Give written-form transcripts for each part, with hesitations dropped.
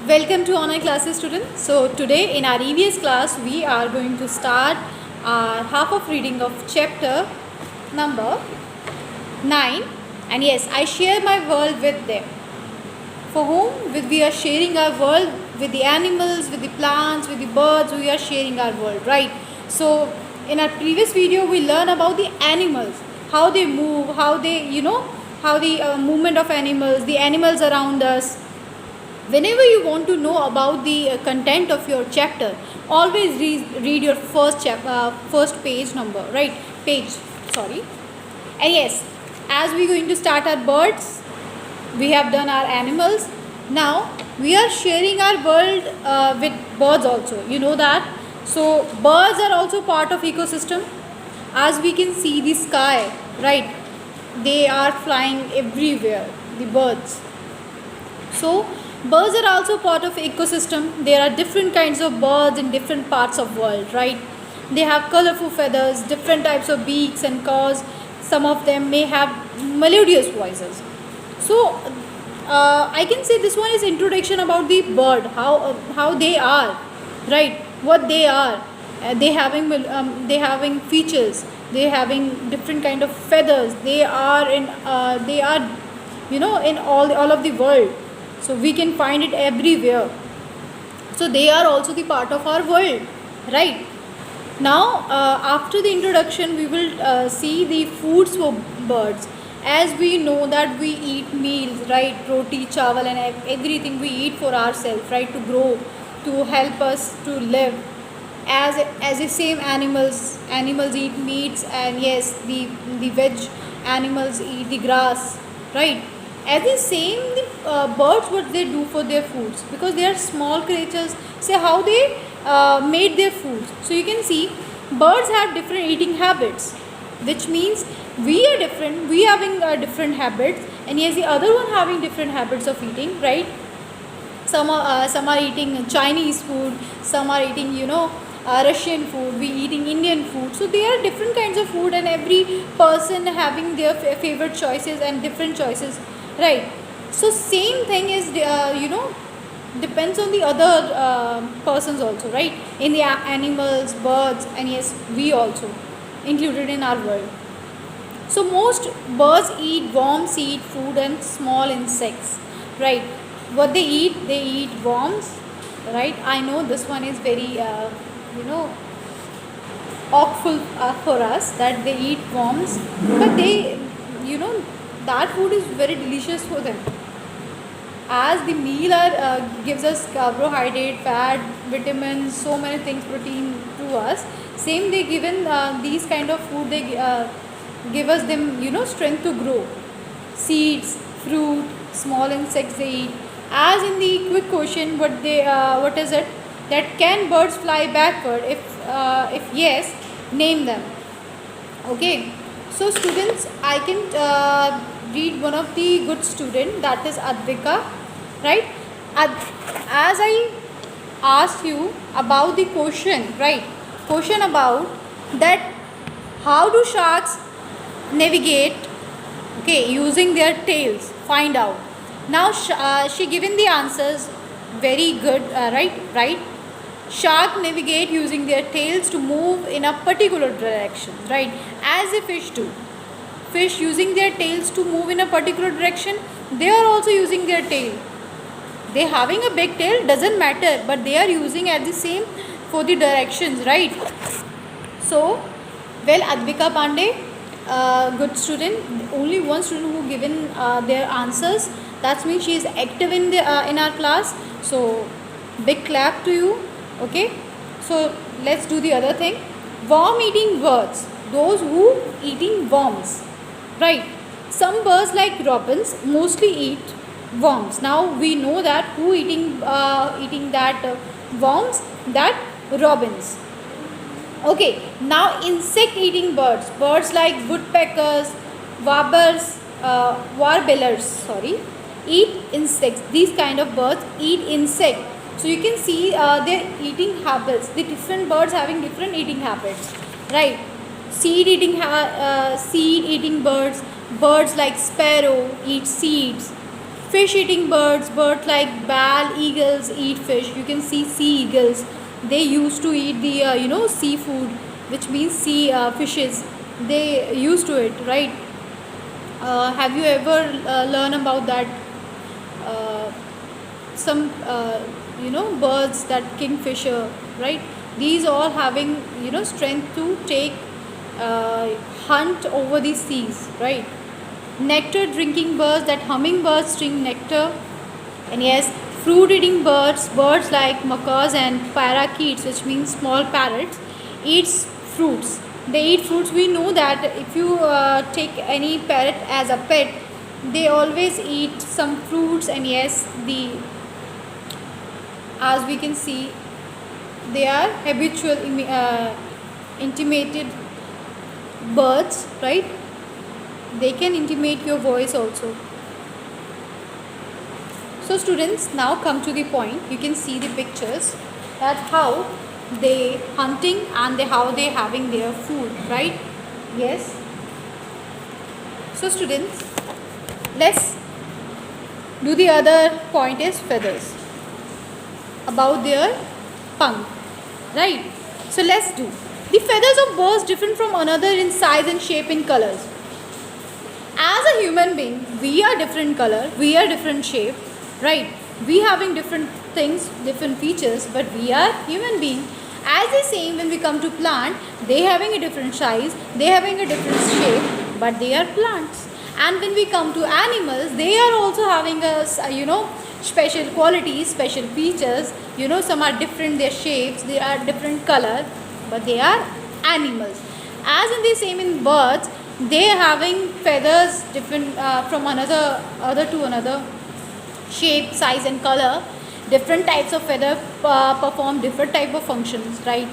Welcome to online classes, students. So today in our EVS class we are going to start our half of reading of chapter number 9, and yes, I share my world with them. For whom we are sharing our world with the animals, with the plants, with the birds. We are sharing our world, right? So in our previous video we learn about the animals, how they move, how they how the movement of animals, the animals around us. Whenever you want to know about the content of your chapter, always read your first page number, right? Page, sorry. And yes, as we going to start our birds, we have done our animals. Now we are sharing our world with birds also. You know that. So birds are also part of ecosystem. As we can see the sky, right? They are flying everywhere. The birds. So birds are also part of ecosystem. There are different kinds of birds in different parts of world, right? They have colorful feathers, different types of beaks and claws. Some of them may have melodious voices. So I can say this one is introduction about the bird, how they are, right? What they are. They having features. They having different kind of feathers. They are in all of the world, so we can find it everywhere. So they are also the part of our world, right? Now after the introduction we will see the foods for birds. As we know that we eat meals, right? Roti, chawal and everything we eat for ourselves, right? To grow, to help us to live. As the same animals eat meats, and yes, the veg animals eat the grass, right? As the same, the birds, what they do for their foods, because they are small creatures, say how they made their foods. So you can see birds have different eating habits, which means we are different, we having different habits, and yes, the other one having different habits of eating, right? Some are eating Chinese food, some are eating Russian food, we eating Indian food. So there are different kinds of food, and every person having their favorite choices and different choices, right? So same thing is depends on the other persons also, right? In the animals, birds, and yes, we also included in our world. So most birds eat worms, seed, food, and small insects, right? What they eat worms, right? I know this one is very you know awful for us that they eat worms, but they that food is very delicious for them. As the meal gives us carbohydrate, fat, vitamins, so many things, protein to us. Same they given these kind of food, they give us them strength to grow. Seeds, fruit, small insects they eat. As in the quick question, what is it? That can birds fly backward? If yes, name them. Okay. So students, I can read one of the good student, that is Advika, right? As I asked you about the question, right? Question about that, how do sharks navigate, okay, using their tails? Find out. Now she given the answers very good, right? Shark navigate using their tails to move in a particular direction, right? As a fish do. Fish using their tails to move in a particular direction, they are also using their tail. They having a big tail doesn't matter, but they are using at the same for the directions, right? So well, Advika Pandey, good student, only one student who given their answers. That means she is active in our class. So big clap to you. Okay. So let's do the other thing. Worm eating birds, those who eating worms, right? Some birds like robins mostly eat worms. Now we know that who eating that worms, that robins. Okay, now insect eating birds like woodpeckers, warblers, sorry, eat insects. These kind of birds eat insect. So you can see their eating habits. The different birds having different eating habits, right? Seed eating birds like sparrow eat seeds. fish eating birds, birds like bald eagles eat fish. You can see sea eagles, they used to eat the seafood, which means sea fishes. They used to it, right? Have you ever learned about that? uh, some birds, that kingfisher, right? These all having strength to take hunt over the seas, right? Nectar drinking birds, that hummingbirds drink nectar. And yes, fruit eating birds, birds like macaws and parakeets, which means small parrots, eats fruits. They eat fruits. We know that if you take any parrot as a pet, they always eat some fruits. And yes, the as we can see, they are habitual intimated birds, right? They can intimate your voice also. So students, now come to the point. You can see the pictures, that how they hunting and how they having their food, right? Yes. So students, let's do the other point, is feathers, about their punk, right? So let's do. The feathers of birds different from another in size and shape and colors. As a human being, we are different color, we are different shape, right? We having different things, different features, but we are human being. As the same, when we come to plant, they having a different size, they having a different shape, but they are plants. And when we come to animals, they are also having a special qualities, special features. Some are different, their shapes, they are different color, but they are animals. As in the same in birds, they having feathers different from other to another, shape, size and color. Different types of feather perform different type of functions, right?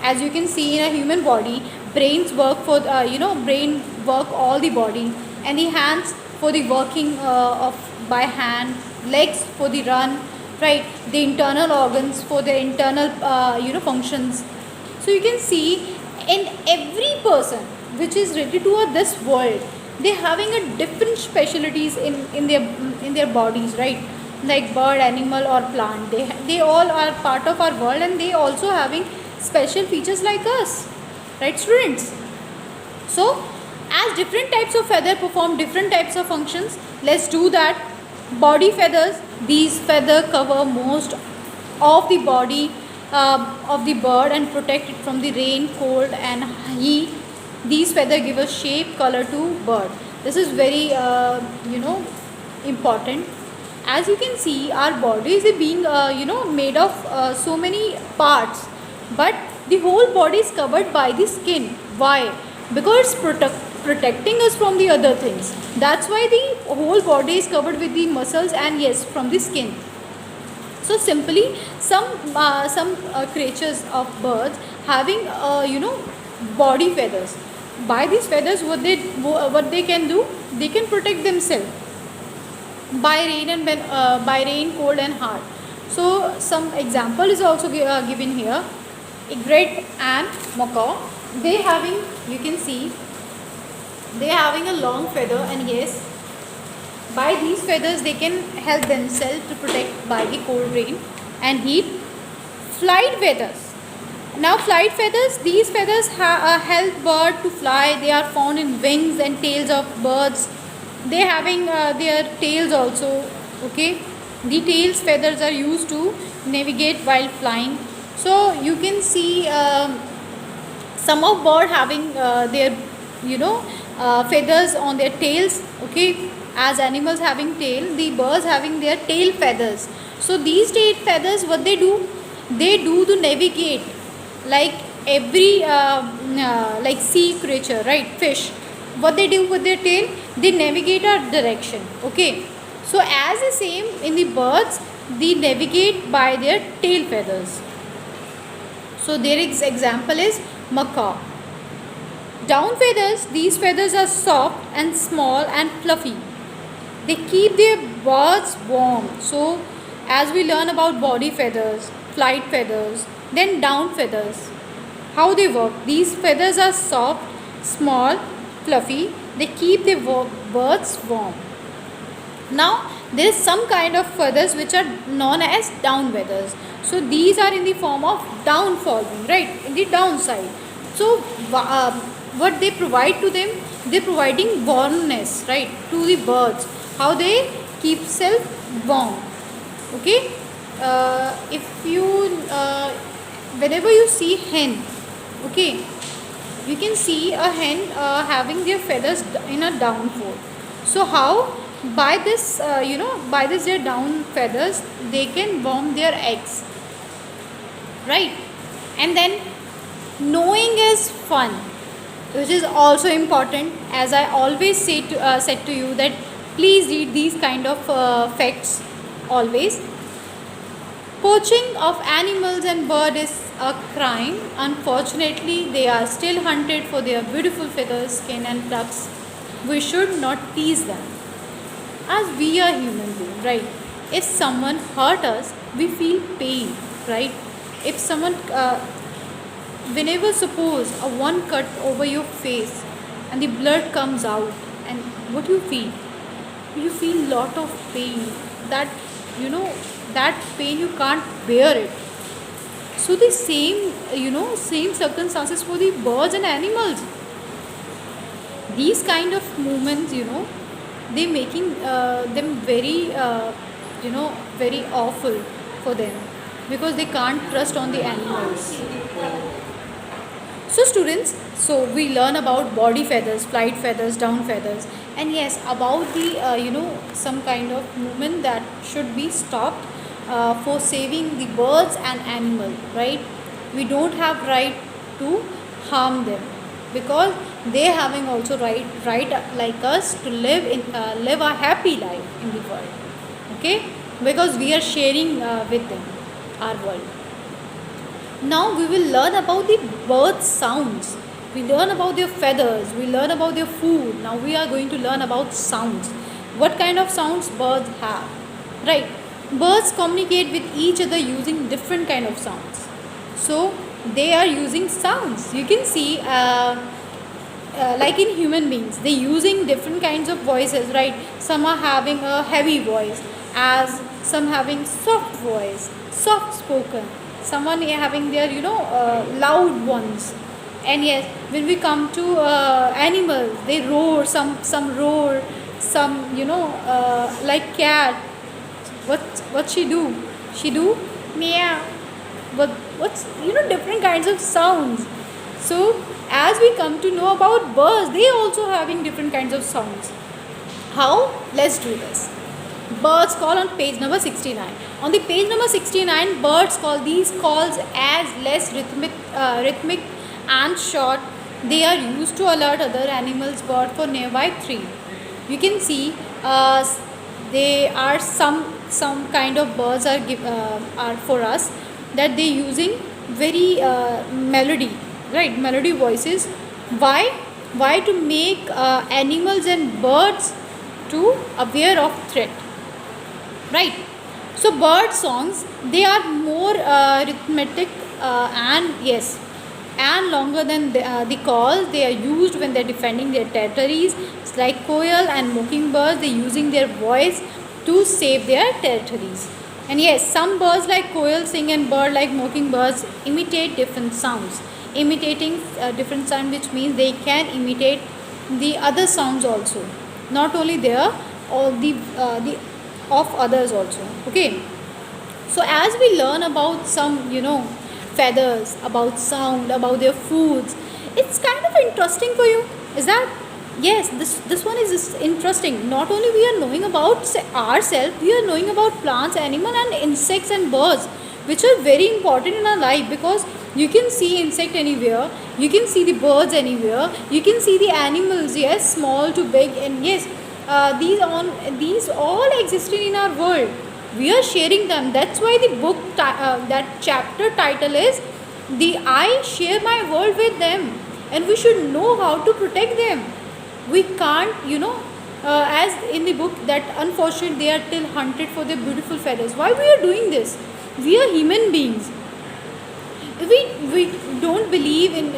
As you can see in a human body, brains work for brain work all the body, and the hands for the working of by hand, legs for the run, right? The internal organs for the internal functions. So you can see in every person which is related to this world, they having a different specialties in their bodies, right? Like bird, animal or plant, they all are part of our world, and they also having special features like us, right students? So as different types of feather perform different types of functions, let's do that. Body feathers, these feather cover most of the body of the bird and protect it from the rain, cold and heat. These feather give a shape, color to bird. This is very important. As you can see, our body is being made of so many parts, but the whole body is covered by the skin. Why? Because protecting us from the other things. That's why the whole body is covered with the muscles and yes, from the skin. So simply, some creatures of birds having body feathers. By these feathers, what they can do, they can protect themselves by rain and by rain, cold and hard. So some example is also given here. Egret and macaw, they having, you can see, they having a long feather, and yes, by these feathers they can help themselves to protect by the cold, rain and heat. Flight feathers. Now flight feathers, these feathers help bird to fly. They are found in wings and tails of birds. They having their tails also, okay? The tails feathers are used to navigate while flying. So you can see some of bird having their feathers on their tails, okay? As animals having tail, the birds having their tail feathers. So these tail feathers, what they do to navigate, like every like sea creature, right? Fish, what they do with their tail, they navigate our direction, okay? So as the same in the birds, they navigate by their tail feathers. So their example is macaw. Down feathers, these feathers are soft and small and fluffy. They keep their birds warm. So as we learn about body feathers, flight feathers, then down feathers, how they work. These feathers are soft, small, fluffy. They keep their birds warm. Now there is some kind of feathers which are known as down feathers. So these are in the form of down falling, right, in the downside. So what they provide to them, they're providing warmness, right, to the birds, how they keep self warm. Okay. If you whenever you see hen, okay, you can see a hen having their feathers in a downfall. So how, by this by this their down feathers, they can warm their eggs, right? And then knowing is fun, which is also important. As I always said to you that please read these kind of facts always. Poaching of animals and birds is a crime. Unfortunately, they are still hunted for their beautiful feathers, skin, and plucks. We should not tease them, as we are human beings, right? If someone hurt us, we feel pain, right? If someone, whenever suppose a one cut over your face and the blood comes out, and what you feel lot of pain, that you know that pain you can't bear it. So the same, same circumstances for the birds and animals. These kind of movements, they making them very very awful for them, because they can't trust on the animals. So students, so we learn about body feathers, flight feathers, down feathers, and yes, about the some kind of movement that should be stopped for saving the birds and animal, right? We don't have right to harm them, because they having also right like us to live a happy life in the world, okay? Because we are sharing with them our world. Now we will learn about the bird sounds. We learn about their feathers, we learn about their food. Now we are going to learn about sounds. What kind of sounds birds have, right? Birds communicate with each other using different kind of sounds. So they are using sounds. You can see like in human beings, they using different kinds of voices, right? Some are having a heavy voice, as some having soft voice, soft spoken, someone having their loud ones. And yes, when we come to animals, they roar, some roar, some like cat. What she do meow. But what's different kinds of sounds. So as we come to know about birds, they also having different kinds of sounds. How? Let's do this. Birds call on page number 69. On the page number 69, birds call, these calls as less rhythmic and short. They are used to alert other animals, bird for nearby tree. You can see they are some kind of birds are for us, that they using very melody, right? Melody voices. Why? Why? To make animals and birds to aware of threat, right? So bird songs, they are more rhythmic and yes, and longer than the calls. They are used when they're defending their territories. It's like koel and mockingbirds, they're using their voice to save their territories. And yes, some birds like koel sing, and bird like mockingbirds imitate different sounds. Imitating different sound, which means they can imitate the other sounds also, not only their, or the of others also, okay? So as we learn about some feathers, about sound, about their foods, it's kind of interesting for you, is that? Yes, this one is just interesting. Not only we are knowing about ourselves, we are knowing about plants, animal, and insects and birds, which are very important in our life, because you can see insect anywhere, you can see the birds anywhere, you can see the animals, yes, small to big, and yes, these all existed in our world. We are sharing them. That's why the book that chapter title is the I share my world with them, and we should know how to protect them. We can't as in the book, that unfortunately they are still hunted for their beautiful feathers. Why we are doing this? We are human beings. We don't believe in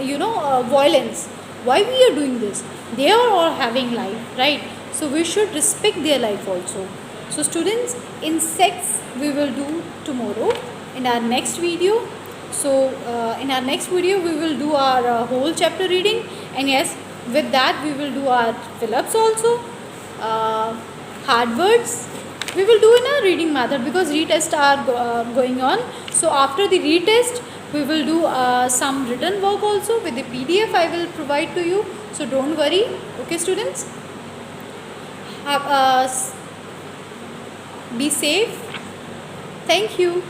violence. Why we are doing this? They are all having life, right? So we should respect their life also. So students, insects we will do tomorrow in our next video. So in our next video we will do our whole chapter reading, and yes, with that we will do our fill-ups also, hard words we will do in a reading method because retests are going on. So after the retest we will do some written work also with the PDF I will provide to you. So don't worry. Okay students, have, be safe. Thank you.